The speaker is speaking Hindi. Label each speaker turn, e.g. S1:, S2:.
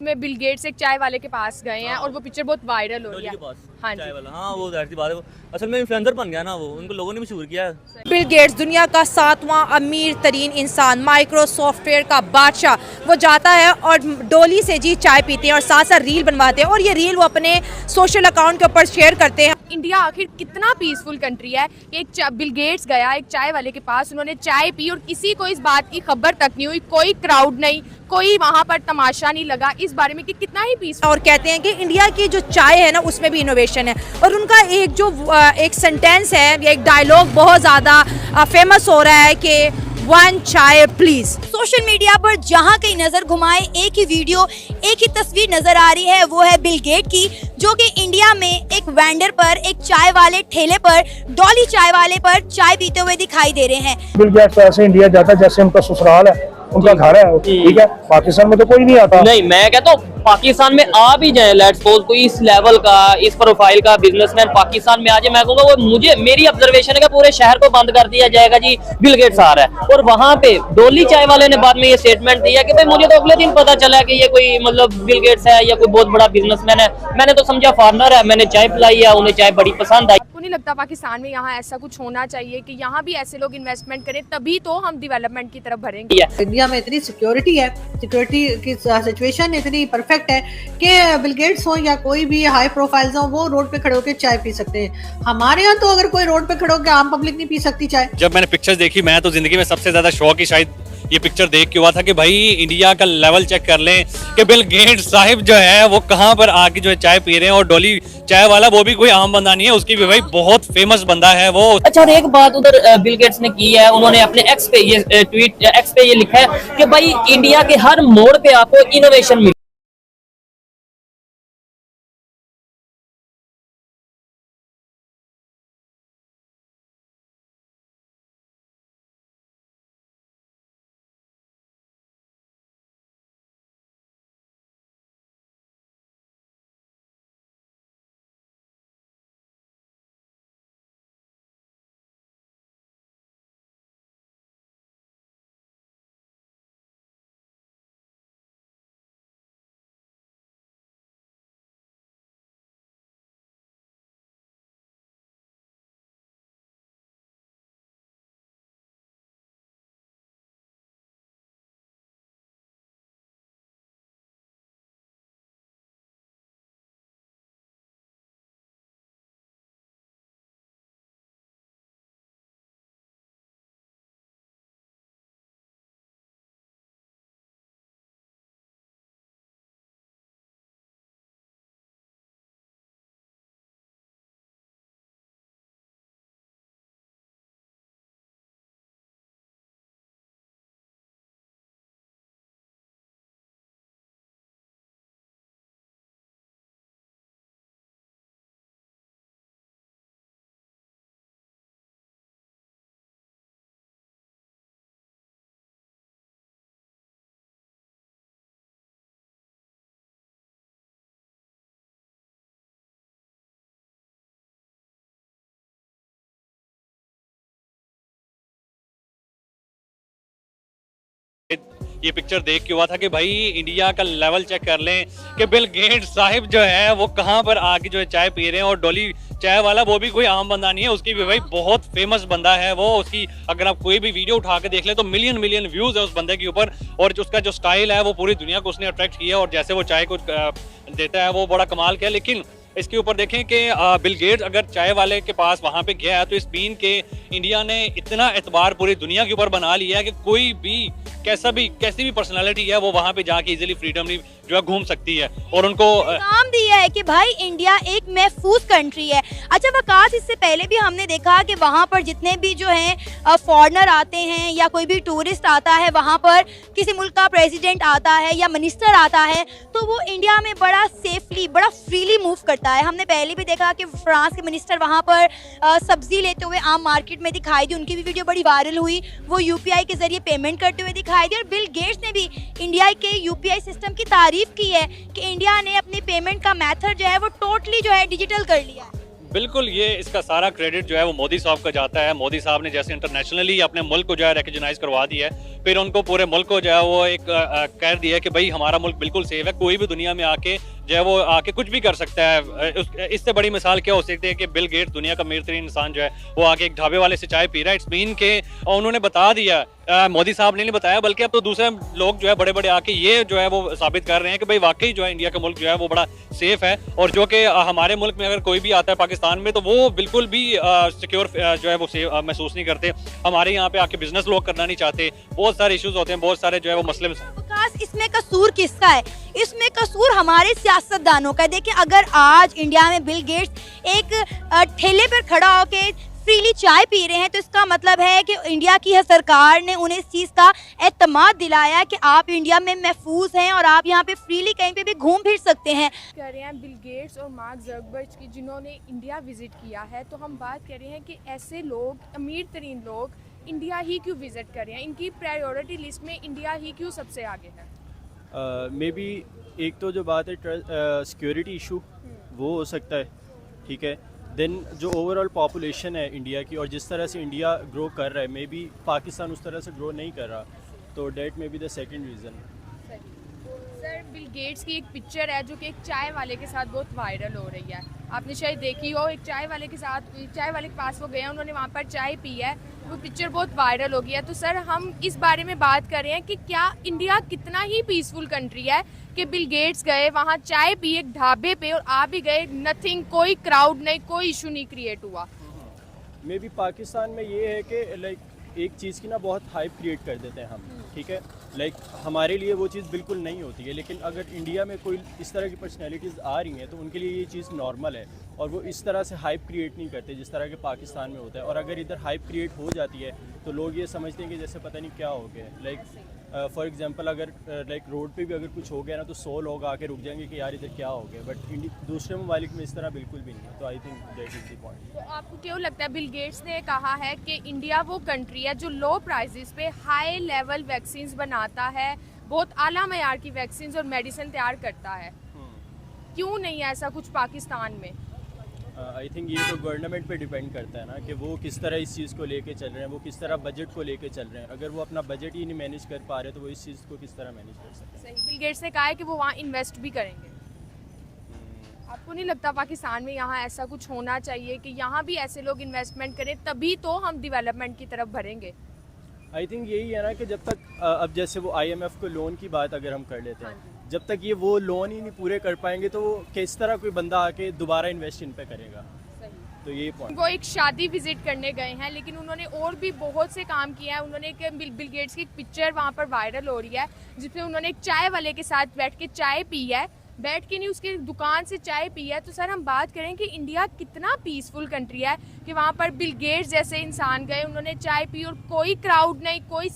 S1: में बिल गेट्स एक चाय वाले के पास गए हैं और वो पिक्चर बहुत वायरल हो रही है। हाँ
S2: चाय वाला, हाँ वो जाहिर सी बात है, वो असल में इन्फ्लुएंसर बन गया ना, वो उनको लोगों ने मशहूर किया है।
S3: बिल गेट्स दुनिया का 7वां अमीर तरीन इंसान, माइक्रो सॉफ्टवेयर का बादशाह, वो जाता है और डोली से जी चाय पीते हैं और साथ साथ रील बनवाते हैं और ये रील वो अपने सोशल अकाउंट के ऊपर शेयर करते हैं।
S1: इंडिया आखिर कितना पीसफुल कंट्री है। एक बिल गेट्स गया एक चाय वाले के पास, उन्होंने चाय पी और किसी को इस बात की खबर तक नहीं हुई, कोई क्राउड नहीं, कोई वहाँ पर तमाशा नहीं लगा इस बारे में कि कितना ही पीस।
S3: और कहते हैं कि इंडिया की जो चाय है ना उसमें भी इनोवेशन है और उनका एक जो एक सेंटेंस है या एक डायलॉग बहुत ज़्यादा फेमस हो रहा है कि वन चाय प्लीज। सोशल मीडिया पर जहां कहीं नजर घुमाए एक ही वीडियो, एक ही तस्वीर नजर आ रही है, वो है बिल गेट की, जो कि इंडिया में एक वेंडर पर, एक चाय वाले ठेले पर, डॉली चाय वाले पर चाय पीते हुए दिखाई दे रहे हैं।
S4: बिल गेट्स ऐसे इंडिया जाता है जैसे उनका ससुराल है, उनका घर है, ठीक है। पाकिस्तान में तो कोई नहीं आता।
S5: नहीं, मैं कहता हूँ पाकिस्तान में आ भी जाए, लेट्स सपोज कोई इस लेवल का, इस प्रोफाइल का बिजनेसमैन पाकिस्तान में आ जाए, मैं कहूँगा वो मुझे, मेरी ऑब्जर्वेशन है कि पूरे शहर को बंद कर दिया जाएगा जी, बिल गेट्स आ रहा है। और वहाँ पे डोली चाय वाले ने बाद में ये स्टेटमेंट दिया कि भाई मुझे तो अगले दिन पता चला कि ये कोई मतलब बिल गेट्स है या कोई बहुत बड़ा बिजनेसमैन है, मैंने तो समझा फॉरनर है, मैंने चाय पिलाई है, उन्हें चाय बड़ी पसंद आई।
S1: आपको नहीं लगता पाकिस्तान में यहाँ ऐसा कुछ होना चाहिए कि यहाँ भी ऐसे लोग इन्वेस्टमेंट करें, तभी तो हम डेवलपमेंट की तरफ भरेंगे।
S6: इंडिया में इतनी सिक्योरिटी है, सिक्योरिटी की सिचुएशन इतनी परफेक्ट है कि बिल गेट्स हो या कोई भी हाई प्रोफाइल्स हो, वो रोड पे खड़े होकर चाय पी सकते हैं। हमारे यहाँ तो अगर कोई रोड पे खड़े होकर आम पब्लिक नहीं पी सकती चाय।
S7: जब मैंने पिक्चर्स देखी, मैं तो जिंदगी में सबसे ज्यादा शौक ही शायद ये पिक्चर देख के हुआ था कि भाई इंडिया का लेवल चेक कर लें कि बिल गेट्स साहिब जो है वो कहाँ पर आके जो है चाय पी रहे हैं। और डॉली चाय वाला वो भी कोई आम बंदा नहीं है, उसकी भी भाई बहुत फेमस बंदा है वो।
S5: अच्छा, और एक बात उधर बिल गेट्स ने की है, उन्होंने अपने एक्स पे ये ट्वीट एक्स पे ये लिखा है कि भाई इंडिया के हर मोड़ पे आपको इनोवेशन मिले।
S7: ये पिक्चर देख के हुआ था कि भाई इंडिया का लेवल चेक कर लें कि बिल गेट्स साहिब जो है वो कहाँ पर आके जो है चाय पी रहे हैं। और डॉली चाय वाला वो भी कोई आम बंदा नहीं है, उसकी भी भाई बहुत फेमस बंदा है वो। उसकी अगर आप कोई भी वीडियो उठा के देख ले तो मिलियन व्यूज है उस बंदे के ऊपर। और उसका जो स्टाइल है वो पूरी दुनिया को उसने अट्रैक्ट किया और जैसे वो चाय को देता है वो बड़ा कमाल का है। लेकिन इसके ऊपर देखें कि बिल गेट्स अगर चाय वाले के पास वहां पे गया है तो इस बीन के इंडिया ने इतना एतबार पूरी दुनिया के ऊपर बना लिया है कि कोई भी कैसी भी पर्सनालिटी है वो वहां पे जाके इजीली फ्रीडमली जो है घूम सकती है। और उनको
S3: काम दिया है कि भाई इंडिया एक महफूज कंट्री है। अच्छा वकास, इससे पहले भी हमने देखा कि वहाँ पर जितने भी जो हैं फॉरेनर आते हैं या कोई भी टूरिस्ट आता है, वहाँ पर किसी मुल्क का प्रेसिडेंट आता है या मिनिस्टर आता है, तो वो इंडिया में बड़ा सेफली, बड़ा फ्रीली मूव करता है। हमने पहले भी देखा कि फ्रांस के मिनिस्टर वहाँ पर सब्जी लेते हुए आम मार्केट में दिखाई दी, उनकी भी वीडियो बड़ी वायरल हुई, वो यूपीआई के जरिए पेमेंट करते हुए दिखाई दी। और बिल गेट्स ने भी इंडिया के यूपीआई सिस्टम की तारीफ की है कि इंडिया ने अपनी पेमेंट का मेथड जो है वो टोटली जो है डिजिटल कर लिया है।
S7: बिल्कुल, ये इसका सारा क्रेडिट जो है वो मोदी साहब का जाता है। मोदी साहब ने जैसे इंटरनेशनली अपने मुल्क को जो है रिकग्नाइज करवा दिया है, फिर उनको पूरे मुल्क को जो है वो एक कह दिया है कि भाई हमारा मुल्क बिल्कुल सेफ है, कोई भी दुनिया में आके जो है वो आके कुछ भी कर सकता है। इससे बड़ी मिसाल क्या हो सकती है कि बिल गेट्स दुनिया का अमीर तरीन इंसान जो है वो आके एक ढाबे वाले से चाय पी रहा है। इट्स मीन के उन्होंने बता दिया, मोदी साहब ने नहीं बताया बल्कि अब तो दूसरे लोग जो है बड़े बड़े आके ये जो है वो साबित कर रहे हैं कि भाई वाकई जो है इंडिया का मुल्क जो है वो बड़ा सेफ है, और जो कि हमारे मुल्क में अगर कोई भी आता है पाकिस्तान में तो वो बिल्कुल भी सिक्योर जो है वो सेफ महसूस नहीं करते। हमारे यहाँ पे आके बिजनेस लोग करना नहीं चाहते, बहुत सारे इश्यूज होते हैं, बहुत सारे जो है वो मसले।
S3: विकास, इसमें कसूर किसका है? इसमें कसूर हमारे सियासतदानों का है। देखिए, अगर आज इंडिया में बिल गेट्स एक ठेले पर खड़ा होकर फ्रीली चाय पी रहे हैं तो इसका मतलब है कि इंडिया की सरकार ने उन्हें इस चीज़ का एतमाद दिलाया कि आप इंडिया में महफूज हैं और आप यहाँ पे फ्रीली कहीं पे भी घूम फिर सकते हैं।
S1: कर रहे हैं बिल गेट्स और मार्क ज़करबर्ग की, जिन्होंने इंडिया विजिट किया है, तो हम बात कर रहे हैं कि ऐसे लोग, अमीर तरीन लोग इंडिया ही क्यों विजिट कर रहे हैं? इनकी प्रायोरिटी लिस्ट में इंडिया ही क्यों सबसे आगे है?
S8: मे बी एक तो जो बात है सिक्योरिटी इशू वो हो सकता है, ठीक है। देन जो ओवरऑल पॉपुलेशन है इंडिया की और जिस तरह से इंडिया ग्रो कर रहा है, मे बी पाकिस्तान उस तरह से ग्रो नहीं कर रहा, तो that may be the second reason.
S1: Sir, Bill Gates की एक पिक्चर है जो कि एक चाय वाले के साथ बहुत वायरल हो रही है, आपने शायद देखी हो। एक चाय वाले के साथ, चाय वाले के पास वो गए, उन्होंने वहाँ पर चाय पी है, वो पिक्चर बहुत वायरल हो गई है। तो सर, हम इस बारे में बात कर रहे हैं कि क्या इंडिया कितना ही पीसफुल कंट्री है कि बिल गेट्स गए वहाँ चाय पी एक ढाबे पे और आ भी गए, नथिंग, कोई क्राउड नहीं, कोई इशू नहीं क्रिएट हुआ।
S8: मे बी पाकिस्तान में ये है कि लाइक एक चीज़ की ना बहुत हाइप क्रिएट कर देते हैं हम, ठीक है। लाइक हमारे लिए वो चीज़ बिल्कुल नहीं होती है, लेकिन अगर इंडिया में कोई इस तरह की पर्सनैलिटीज़ आ रही हैं तो उनके लिए ये चीज़ नॉर्मल है और वो इस तरह से हाइप क्रिएट नहीं करते जिस तरह के पाकिस्तान में होता है। और अगर इधर हाइप क्रिएट हो जाती है तो लोग ये समझते हैं कि जैसे पता नहीं क्या हो गया। लाइक फॉर एग्जांपल, अगर लाइक रोड पे भी अगर कुछ हो गया ना तो 100 लोग आके रुक जाएंगे कि यार इधर क्या हो गया, बट दूसरे ममालिक में इस तरह बिल्कुल भी नहीं है। तो I think that is the point.
S1: तो आपको क्यों लगता है, बिल गेट्स ने कहा है कि इंडिया वो कंट्री है जो लो प्राइसेस पे हाई लेवल वैक्सीन्स बनाता है, बहुत आला मयार की वैक्सीन्स और मेडिसिन तैयार करता है, क्यों नहीं है ऐसा कुछ पाकिस्तान में?
S8: आई थिंक ये तो गवर्नमेंट पे डिपेंड करता है ना कि वो किस तरह इस चीज़ को लेके चल रहे हैं, वो किस तरह बजट को लेके चल रहे हैं। अगर वो अपना बजट ही नहीं मैनेज कर पा रहे तो वो इस चीज़ को किस तरह मैनेज कर सकते हैं।
S1: सही, बिल गेट्स ने कहा है कि वो वहाँ इन्वेस्ट भी करेंगे। आपको नहीं लगता पाकिस्तान में यहाँ ऐसा कुछ होना चाहिए कि यहाँ भी ऐसे लोग इन्वेस्टमेंट करें, तभी तो हम डेवलपमेंट की तरफ भरेंगे?
S8: आई थिंक यही है ना कि जब तक अब जैसे वो IMF को लोन की बात अगर हम कर लेते हैं, जब तक ये वो लोन ही नहीं पूरे कर पाएंगे तो किस तरह कोई बंदा आके दोबारा इन्वेस्ट इन पे करेगा। तो ये पॉइंट।
S1: वो एक शादी विजिट करने गए हैं, लेकिन उन्होंने और भी बहुत से काम किए हैं। उन्होंने एक बिल गेट्स की एक पिक्चर वहाँ पर वायरल हो रही है जिसमें उन्होंने एक चाय वाले के साथ बैठ के चाय पी है, बैठ के नहीं, उसके दुकान से चाय पी है। तो सर, हम बात करें कि इंडिया कितना पीसफुल कंट्री है कि वहाँ पर बिल गेट्स जैसे इंसान गए, उन्होंने चाय पी और कोई क्राउड नहीं, कोई